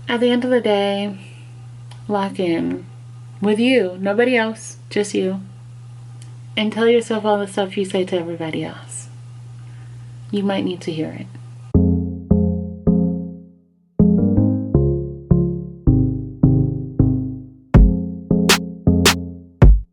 At the end of the day, lock in with you, nobody else, just you. And tell yourself all the stuff you say to everybody else. You might need to hear it.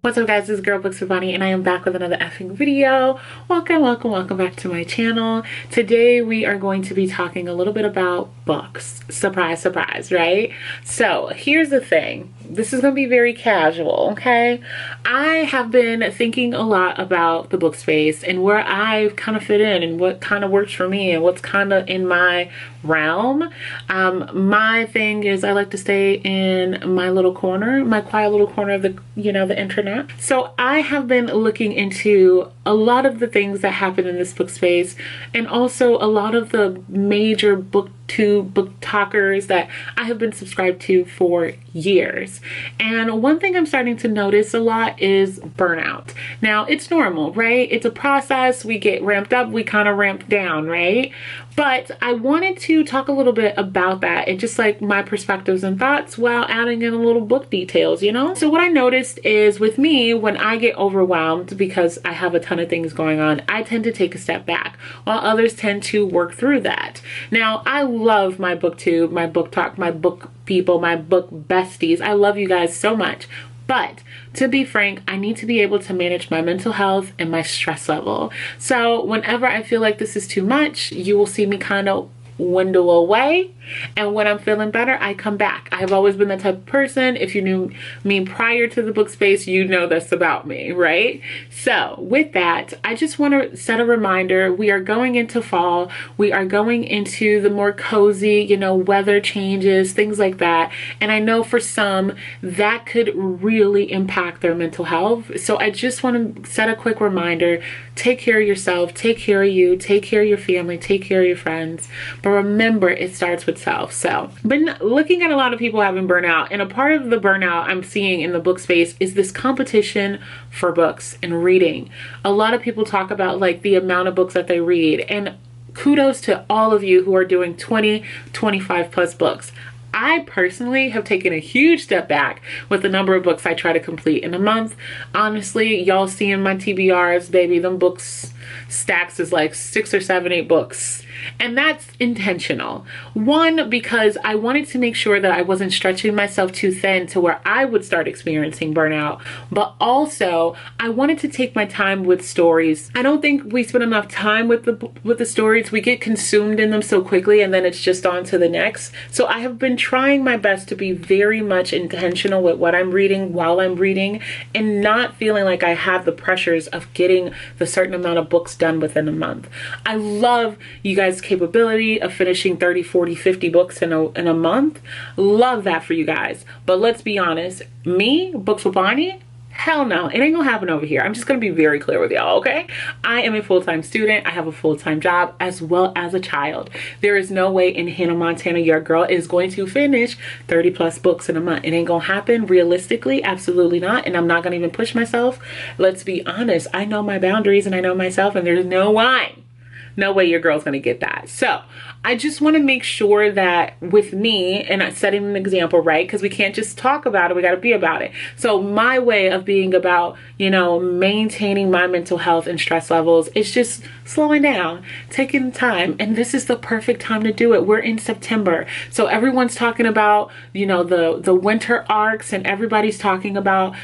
What's up guys, it's girl BooksWithBonnie and I am back with another effing video. Welcome back to my channel. Today we are going to be talking a little bit about books. Surprise, right? So here's the thing. This is going to be very casual, okay? I have been thinking a lot about the book space and where I kind of fit in and what kind of works for me and what's kind of in my realm. My thing is I like to stay in my little corner, my quiet little corner of the internet. So I have been looking into a lot of the things that happen in this book space and also a lot of the major booktube book talkers that I have been subscribed to for years. And one thing I'm starting to notice a lot is burnout. Now it's normal, right? It's a process. We get ramped up, we kind of ramp down, right? But I wanted to talk a little bit about that and just like my perspectives and thoughts while adding in a little book details, you know? So what I noticed is with me, when I get overwhelmed because I have a ton of things going on, I tend to take a step back while others tend to work through that. Now, I love my booktube, my book talk, my book people, my book besties. I love you guys so much. But to be frank, I need to be able to manage my mental health and my stress level. So whenever I feel like this is too much, you will see me kind of window away. And when I'm feeling better, I come back. I have always been the type of person, if you knew me prior to the book space, you know this about me, right? So with that, I just want to set a reminder. We are going into fall. We are going into the more cozy, weather changes, things like that. And I know for some, that could really impact their mental health. So I just want to set a quick reminder. Take care of yourself, take care of you, take care of your family, take care of your friends. But remember, it starts with self. So been looking at a lot of people having burnout, and a part of the burnout I'm seeing in the book space is this competition for books and reading. A lot of people talk about like the amount of books that they read, and kudos to all of you who are doing 20, 25 plus books. I personally have taken a huge step back with the number of books I try to complete in a month. Honestly, y'all seeing my TBRs, baby, them books stacks is like 6 or 7, 8 books. And that's intentional. One, because I wanted to make sure that I wasn't stretching myself too thin to where I would start experiencing burnout. But also, I wanted to take my time with stories. I don't think we spend enough time with the stories. We get consumed in them so quickly and then it's just on to the next. So I have been trying my best to be very much intentional with what I'm reading while I'm reading and not feeling like I have the pressures of getting the certain amount of books done within a month. I love you guys' capability of finishing 30, 40, 50 books in a month. Love that for you guys. But let's be honest, me, BooksWithBonnie, hell no, it ain't gonna happen over here. I'm just gonna be very clear with y'all, okay? I am a full-time student. I have a full-time job as well as a child. There is no way in Hannah, Montana, your girl is going to finish 30 plus books in a month. It ain't gonna happen realistically, absolutely not. And I'm not gonna even push myself. Let's be honest, I know my boundaries and I know myself, and there's no way your girl's gonna get that. So I just want to make sure that with me, and I'm setting an example, right? Because we can't just talk about it, we got to be about it. So my way of being about, maintaining my mental health and stress levels is just slowing down, taking time. And this is the perfect time to do it. We're in September. So everyone's talking about, the winter arcs, and everybody's talking about,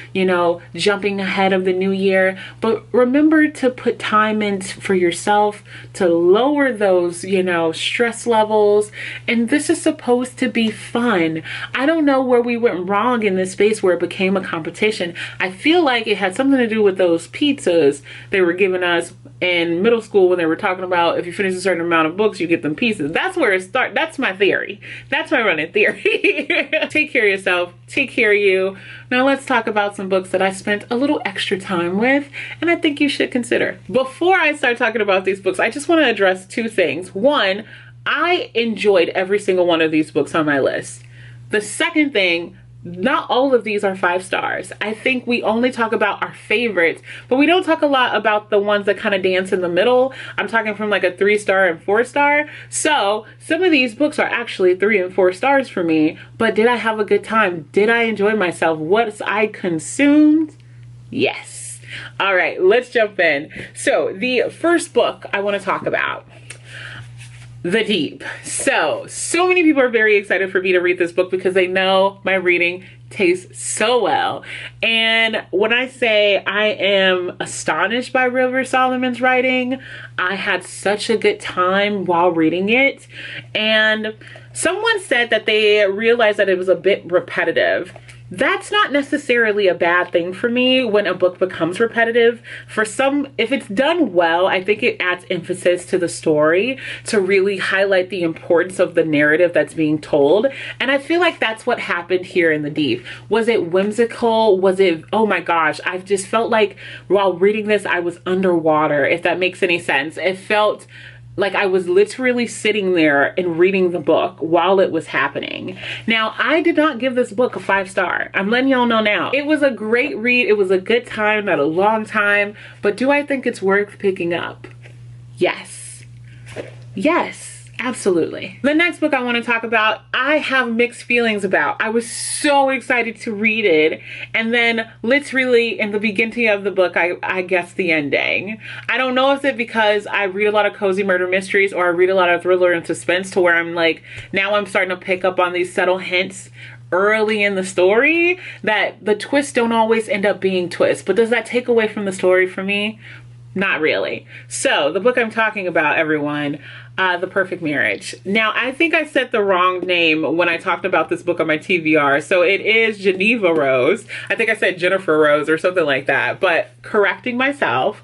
jumping ahead of the new year. But remember to put time in for yourself to lower those, stress levels. And this is supposed to be fun. I don't know where we went wrong in this space where it became a competition. I feel like it had something to do with those pizzas they were giving us in middle school when they were talking about if you finish a certain amount of books, you get them pieces. That's where it starts. That's my theory. That's my running theory. Take care of yourself. Take care of you. Now let's talk about some books that I spent a little extra time with and I think you should consider. Before I start talking about these books, I just want to address two things. One, I enjoyed every single one of these books on my list. The second thing, not all of these are 5 stars. I think we only talk about our favorites, but we don't talk a lot about the ones that kind of dance in the middle. I'm talking from like a 3-star and 4-star. So some of these books are actually 3 and 4 stars for me, but did I have a good time? Did I enjoy myself? What I consumed? Yes. All right, let's jump in. So the first book I want to talk about, The Deep. So many people are very excited for me to read this book because they know my reading tastes so well. And when I say I am astonished by River Solomon's writing, I had such a good time while reading it. And someone said that they realized that it was a bit repetitive. That's not necessarily a bad thing for me when a book becomes repetitive. For some, if it's done well, I think it adds emphasis to the story to really highlight the importance of the narrative that's being told. And I feel like that's what happened here in The Deep. Was it whimsical? Was it, oh my gosh, I just felt like while reading this, I was underwater, if that makes any sense. It felt like I was literally sitting there and reading the book while it was happening. Now, I did not give this book a 5-star. I'm letting y'all know now. It was a great read. It was a good time, not a long time. But do I think it's worth picking up? Yes. Yes. Absolutely. The next book I want to talk about, I have mixed feelings about. I was so excited to read it, and then literally in the beginning of the book, I guessed the ending. I don't know if it's because I read a lot of cozy murder mysteries or I read a lot of thriller and suspense to where I'm like, now I'm starting to pick up on these subtle hints early in the story that the twists don't always end up being twists. But does that take away from the story for me? Not really. So the book I'm talking about, everyone, The Perfect Marriage. Now, I think I said the wrong name when I talked about this book on my TBR. So it is Geneva Rose. I think I said Jennifer Rose or something like that. But correcting myself,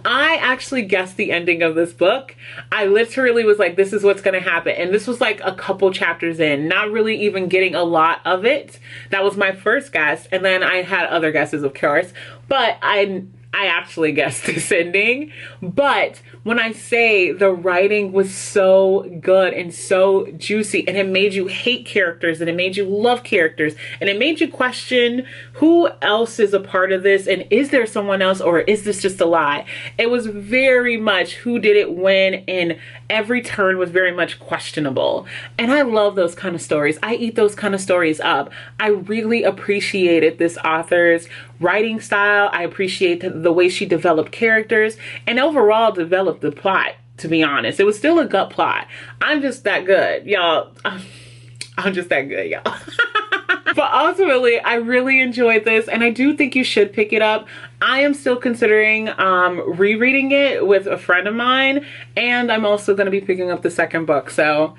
I actually guessed the ending of this book. I literally was like, this is what's going to happen. And this was like a couple chapters in, not really even getting a lot of it. That was my first guess. And then I had other guesses, of course. But I actually guessed this ending. But when I say the writing was so good and so juicy, and it made you hate characters and it made you love characters and it made you question who else is a part of this, and is there someone else, or is this just a lie? It was very much who did it when, and every turn was very much questionable. And I love those kind of stories. I eat those kind of stories up. I really appreciated this author's writing style. I appreciate the way she developed characters and overall developed the plot, to be honest. It was still a gut plot. I'm just that good, y'all. I'm just that good, y'all. But ultimately, I really enjoyed this, and I do think you should pick it up. I am still considering rereading it with a friend of mine, and I'm also going to be picking up the second book. So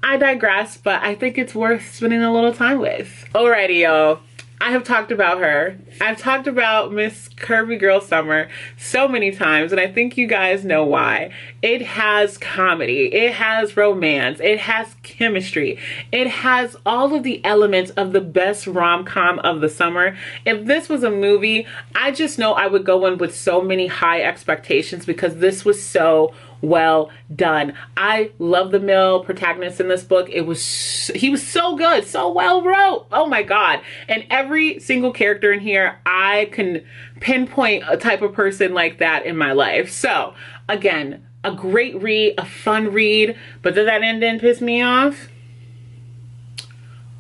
I digress, but I think it's worth spending a little time with. Alrighty, y'all. I have talked about her. I've talked about Miss Curvy Girl Summer so many times, and I think you guys know why. It has comedy, it has romance, it has chemistry, it has all of the elements of the best rom-com of the summer. If this was a movie, I just know I would go in with so many high expectations because this was so well done. I love the male protagonist in this book. He was so good, so well wrote. Oh my God. And every single character in here, I can pinpoint a type of person like that in my life. So again, a great read, a fun read, but did that ending piss me off?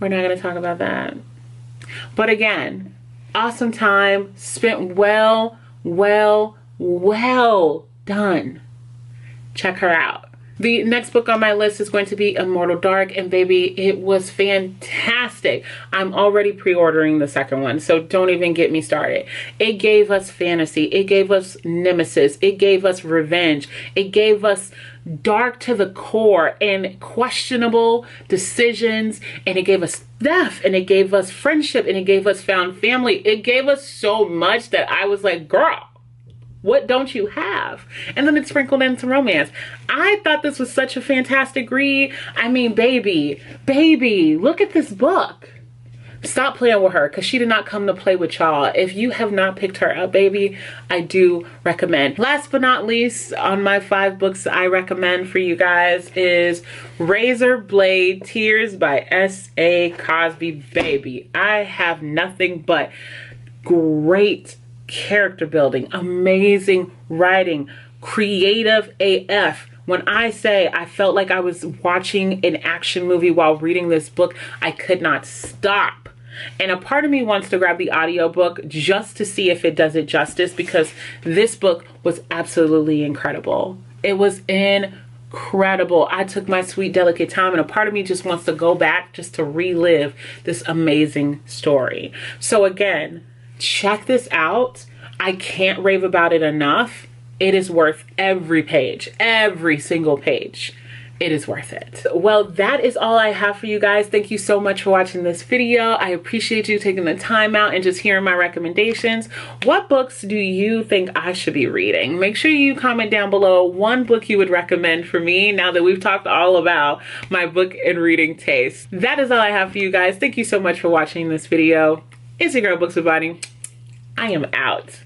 We're not going to talk about that. But again, awesome time spent, well done. Check her out. The next book on my list is going to be Immortal Dark, and baby, it was fantastic. I'm already pre-ordering the second one, so don't even get me started. It gave us fantasy, it gave us nemesis, it gave us revenge, it gave us dark to the core and questionable decisions, and it gave us theft, and it gave us friendship, and it gave us found family. It gave us so much that I was like, girl, what don't you have? And then it sprinkled in some romance. I thought this was such a fantastic read. I mean, baby, look at this book. stop playing with her, because she did not come to play with y'all. If you have not picked her up, baby, I do recommend. Last but not least, on my 5 books I recommend for you guys is Razor Blade Tears by S.A. Cosby. Baby, I have nothing but great character building, amazing writing, creative AF. When I say I felt like I was watching an action movie while reading this book, I could not stop. And a part of me wants to grab the audiobook just to see if it does it justice, because this book was absolutely incredible. It was incredible. I took my sweet, delicate time, and a part of me just wants to go back just to relive this amazing story. So again, check this out. I can't rave about it enough. It is worth every page, every single page. It is worth it. Well, that is all I have for you guys. Thank you so much for watching this video. I appreciate you taking the time out and just hearing my recommendations. What books do you think I should be reading? Make sure you comment down below one book you would recommend for me, now that we've talked all about my book and reading taste. That is all I have for you guys. Thank you so much for watching this video. It's your girl, Books with Bonnie. I am out.